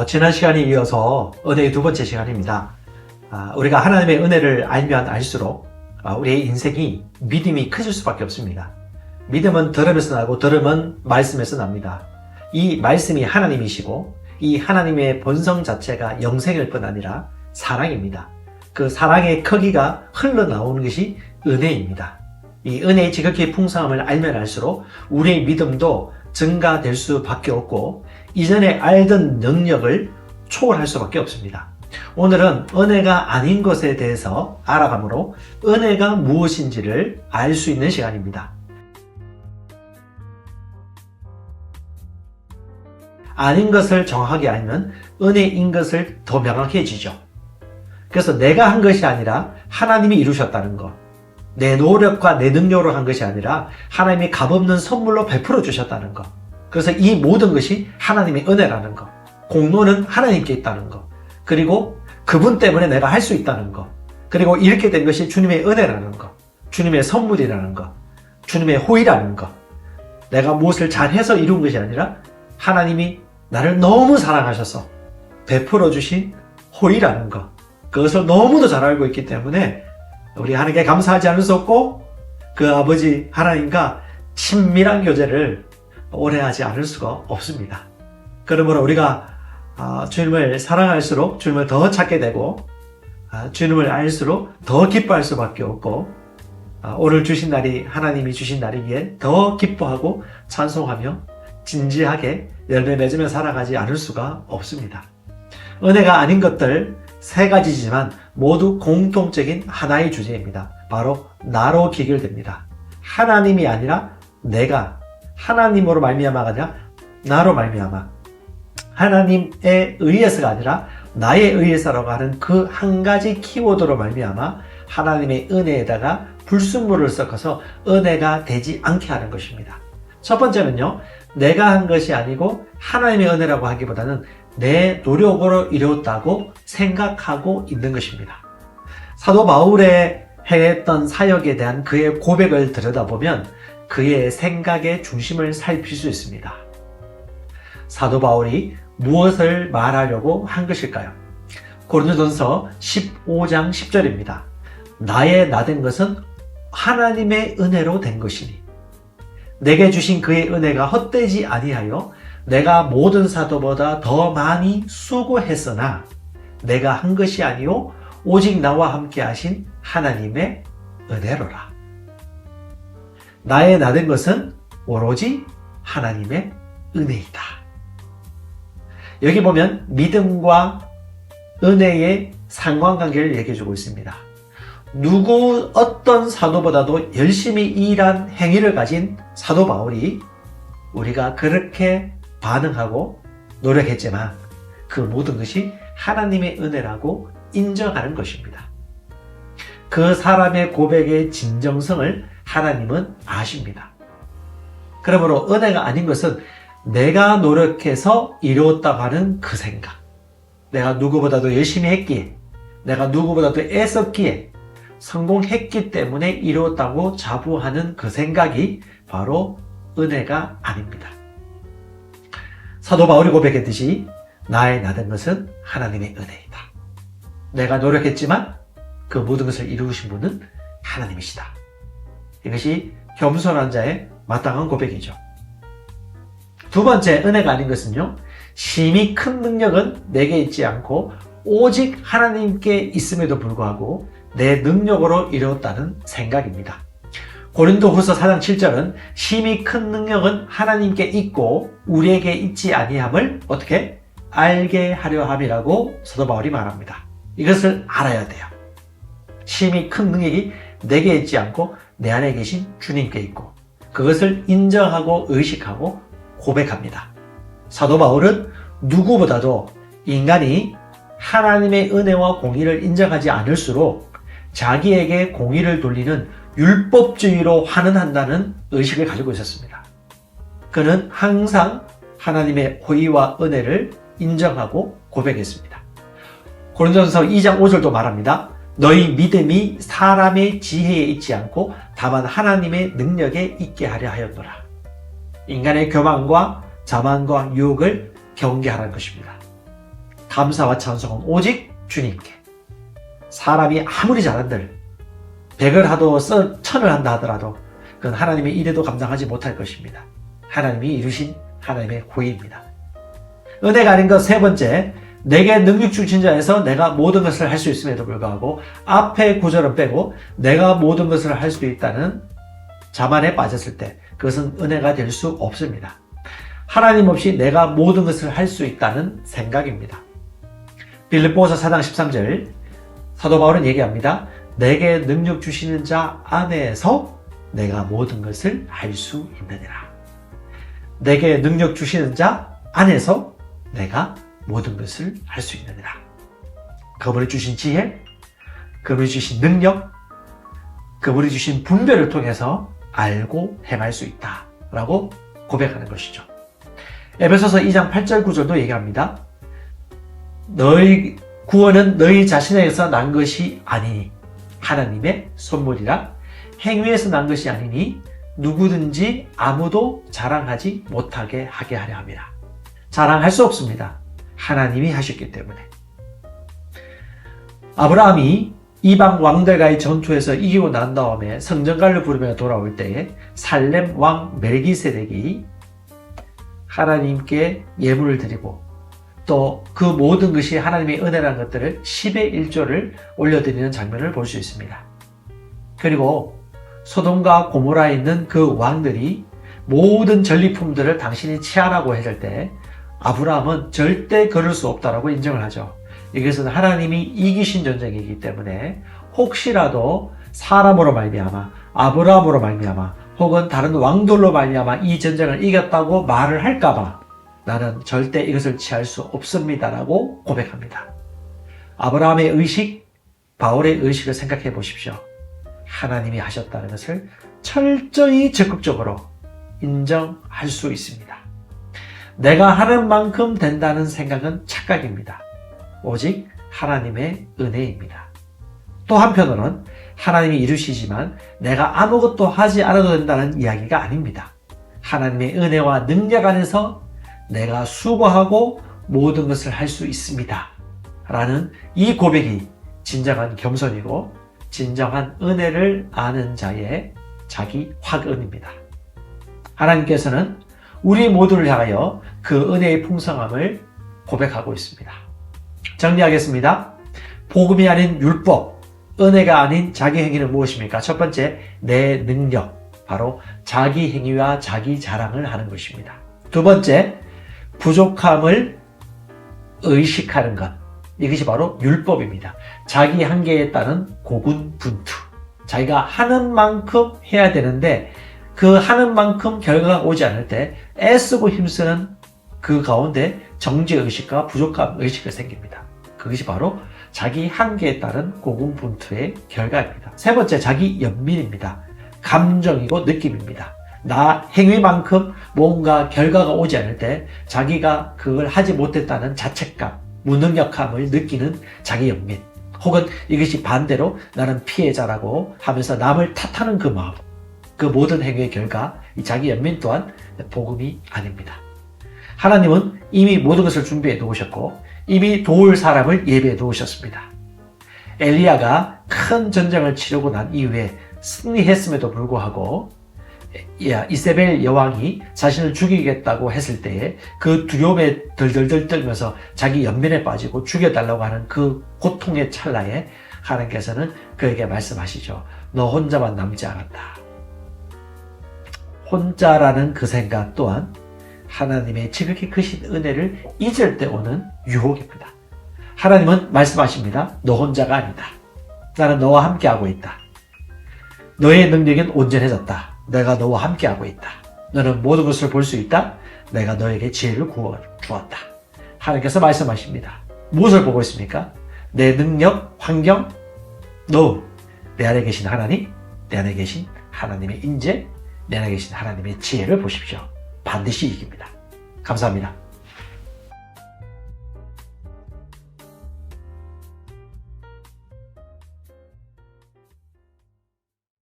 지난 시간에 이어서 은혜의 두 번째 시간입니다. 우리가 하나님의 은혜를 알면 알수록 우리의 인생이 믿음이 커질 수밖에 없습니다. 믿음은 들음에서 나고 들음은 말씀에서 납니다. 이 말씀이 하나님이시고 이 하나님의 본성 자체가 영생일 뿐 아니라 사랑입니다. 그 사랑의 크기가 흘러나오는 것이 은혜입니다. 이 은혜의 지극히 풍성함을 알면 알수록 우리의 믿음도 증가될 수밖에 없고 이전에 알던 능력을 초월할 수밖에 없습니다. 오늘은 은혜가 아닌 것에 대해서 알아가므로 은혜가 무엇인지를 알 수 있는 시간입니다. 아닌 것을 정확하게 알면 은혜인 것을 더 명확해지죠. 그래서 내가 한 것이 아니라 하나님이 이루셨다는 것, 내 노력과 내 능력으로 한 것이 아니라 하나님이 값없는 선물로 베풀어 주셨다는 것, 그래서 이 모든 것이 하나님의 은혜라는 것, 공로는 하나님께 있다는 것, 그리고 그분 때문에 내가 할 수 있다는 것, 그리고 이렇게 된 것이 주님의 은혜라는 것, 주님의 선물이라는 것, 주님의 호의라는 것, 내가 무엇을 잘해서 이룬 것이 아니라 하나님이 나를 너무 사랑하셔서 베풀어 주신 호의라는 것, 그것을 너무도 잘 알고 있기 때문에 우리 하나님께 감사하지 않을 수 없고 그 아버지 하나님과 친밀한 교제를 오래 하지 않을 수가 없습니다. 그러므로 우리가 주님을 사랑할수록 주님을 더 찾게 되고 주님을 알수록 더 기뻐할 수밖에 없고 오늘 주신 날이 하나님이 주신 날이기에 더 기뻐하고 찬송하며 진지하게 열매 맺으며 살아가지 않을 수가 없습니다. 은혜가 아닌 것들 세 가지지만 모두 공통적인 하나의 주제입니다. 바로 나로 기결됩니다. 하나님이 아니라 내가, 하나님으로 말미암아가 아니라 나로 말미암아, 하나님에 의해서가 아니라 나에 의해서라고 하는 그 한 가지 키워드로 말미암아 하나님의 은혜에다가 불순물을 섞어서 은혜가 되지 않게 하는 것입니다. 첫 번째는요, 내가 한 것이 아니고 하나님의 은혜라고 하기보다는 내 노력으로 이루었다고 생각하고 있는 것입니다. 사도 바울의 행했던 사역에 대한 그의 고백을 들여다보면 그의 생각의 중심을 살필 수 있습니다. 사도 바울이 무엇을 말하려고 한 것일까요? 고린도전서 15장 10절입니다. 나의 나된 것은 하나님의 은혜로 된 것이니 내게 주신 그의 은혜가 헛되지 아니하여 내가 모든 사도보다 더 많이 수고했으나 내가 한 것이 아니요 오직 나와 함께 하신 하나님의 은혜로라. 나의 나된 것은 오로지 하나님의 은혜이다. 여기 보면 믿음과 은혜의 상관관계를 얘기해주고 있습니다. 어떤 사도보다도 열심히 일한 행위를 가진 사도 바울이 우리가 그렇게 반응하고 노력했지만 그 모든 것이 하나님의 은혜라고 인정하는 것입니다. 그 사람의 고백의 진정성을 하나님은 아십니다. 그러므로 은혜가 아닌 것은 내가 노력해서 이루었다고 하는 그 생각, 내가 누구보다도 열심히 했기에, 내가 누구보다도 애썼기에, 성공했기 때문에 이루었다고 자부하는 그 생각이 바로 은혜가 아닙니다. 사도 바울이 고백했듯이 나의 나된 것은 하나님의 은혜이다. 내가 노력했지만 그 모든 것을 이루신 분은 하나님이시다. 이것이 겸손한 자의 마땅한 고백이죠. 두 번째, 은혜가 아닌 것은요, 심히 큰 능력은 내게 있지 않고 오직 하나님께 있음에도 불구하고 내 능력으로 이루었다는 생각입니다. 고린도후서 4장 7절은 심히 큰 능력은 하나님께 있고 우리에게 있지 아니함을 어떻게 알게 하려 함이라고 사도 바울이 말합니다. 이것을 알아야 돼요. 심히 큰 능력이 내게 있지 않고 내 안에 계신 주님께 있고 그것을 인정하고 의식하고 고백합니다. 사도 바울은 누구보다도 인간이 하나님의 은혜와 공의를 인정하지 않을수록 자기에게 공의를 돌리는 율법주의로 환원한다는 의식을 가지고 있었습니다. 그는 항상 하나님의 호의와 은혜를 인정하고 고백했습니다. 고린도전서 2장 5절도 말합니다. 너희 믿음이 사람의 지혜에 있지 않고 다만 하나님의 능력에 있게 하려 하였노라. 인간의 교만과 자만과 유혹을 경계하라는 것입니다. 감사와 찬송은 오직 주님께. 사람이 아무리 잘한들 100을 하도 1000을 한다 하더라도 그건 하나님의 일에도 감당하지 못할 것입니다. 하나님이 이루신 하나님의 고의입니다. 은혜가 아닌 것 세 번째, 내게 능력 주신 자에서 내가 모든 것을 할 수 있음에도 불구하고 앞에 구절은 빼고 내가 모든 것을 할 수 있다는 자만에 빠졌을 때 그것은 은혜가 될 수 없습니다. 하나님 없이 내가 모든 것을 할 수 있다는 생각입니다. 빌립보서 4장 13절 사도 바울은 얘기합니다. 내게 능력 주시는 자 안에서 내가 모든 것을 할 수 있느니라. 내게 능력 주시는 자 안에서 내가 모든 것을 할 수 있느니라. 그분이 주신 지혜, 그분이 주신 능력, 그분이 주신 분별을 통해서 알고 행할 수 있다라고 고백하는 것이죠. 에베소서 2장 8절 9절도 얘기합니다. 너희 구원은 너희 자신에게서 난 것이 아니니 하나님의 선물이라 행위에서 난 것이 아니니 누구든지 아무도 자랑하지 못하게 하게 하려 함이라. 자랑할 수 없습니다. 하나님이 하셨기 때문에. 아브라함이 이방 왕들과의 전투에서 이기고 난 다음에 성전가를 부르며 돌아올 때에 살렘 왕 멜기세덱이 하나님께 예물을 드리고 또 그 모든 것이 하나님의 은혜라는 것들을 10의 1조를 올려드리는 장면을 볼 수 있습니다. 그리고 소돔과 고모라에 있는 그 왕들이 모든 전리품들을 당신이 취하라고 했을 때 아브라함은 절대 그럴 수 없다라고 인정을 하죠. 이것은 하나님이 이기신 전쟁이기 때문에 혹시라도 사람으로 말미암아 아브라함으로 말미암아 혹은 다른 왕들로 말미암아 이 전쟁을 이겼다고 말을 할까봐 나는 절대 이것을 취할 수 없습니다라고 고백합니다. 아브라함의 의식, 바울의 의식을 생각해 보십시오. 하나님이 하셨다는 것을 철저히 적극적으로 인정할 수 있습니다. 내가 하는 만큼 된다는 생각은 착각입니다. 오직 하나님의 은혜입니다. 또 한편으로는 하나님이 이루시지만 내가 아무것도 하지 않아도 된다는 이야기가 아닙니다. 하나님의 은혜와 능력 안에서 내가 수고하고 모든 것을 할 수 있습니다. 라는 이 고백이 진정한 겸손이고 진정한 은혜를 아는 자의 자기 확언입니다. 하나님께서는 우리 모두를 향하여 그 은혜의 풍성함을 고백하고 있습니다. 정리하겠습니다. 복음이 아닌 율법, 은혜가 아닌 자기 행위는 무엇입니까? 첫 번째, 내 능력, 바로 자기 행위와 자기 자랑을 하는 것입니다. 두 번째, 부족함을 의식하는 것, 이것이 바로 율법입니다. 자기 한계에 따른 고군분투, 자기가 하는 만큼 해야 되는데 그 하는 만큼 결과가 오지 않을 때 애쓰고 힘쓰는 그 가운데 정죄의식과 부족함 의식이 생깁니다. 그것이 바로 자기 한계에 따른 고군분투의 결과입니다. 세 번째, 자기 연민입니다. 감정이고 느낌입니다. 나 행위만큼 뭔가 결과가 오지 않을 때 자기가 그걸 하지 못했다는 자책감, 무능력함을 느끼는 자기 연민, 혹은 이것이 반대로 나는 피해자라고 하면서 남을 탓하는 그 마음, 그 모든 행위의 결과, 이 자기 연민 또한 복음이 아닙니다. 하나님은 이미 모든 것을 준비해 놓으셨고 이미 도울 사람을 예비해 놓으셨습니다. 엘리야가 큰 전쟁을 치르고 난 이후에 승리했음에도 불구하고 이세벨 여왕이 자신을 죽이겠다고 했을 때에 그 두려움에 덜덜덜 떨면서 자기 연민에 빠지고 죽여달라고 하는 그 고통의 찰나에 하나님께서는 그에게 말씀하시죠. 너 혼자만 남지 않았다. 혼자라는 그 생각 또한 하나님의 지극히 크신 은혜를 잊을 때 오는 유혹입니다. 하나님은 말씀하십니다. 너 혼자가 아니다. 나는 너와 함께하고 있다. 너의 능력은 온전해졌다. 내가 너와 함께하고 있다. 너는 모든 것을 볼 수 있다. 내가 너에게 지혜를 주었다. 하나님께서 말씀하십니다. 무엇을 보고 있습니까? 내 능력, 환경, 너, 내 안에 계신 하나님, 내 안에 계신 하나님의 인재, 내 안에 계신 하나님의 지혜를 보십시오. 반드시 이깁니다. 감사합니다.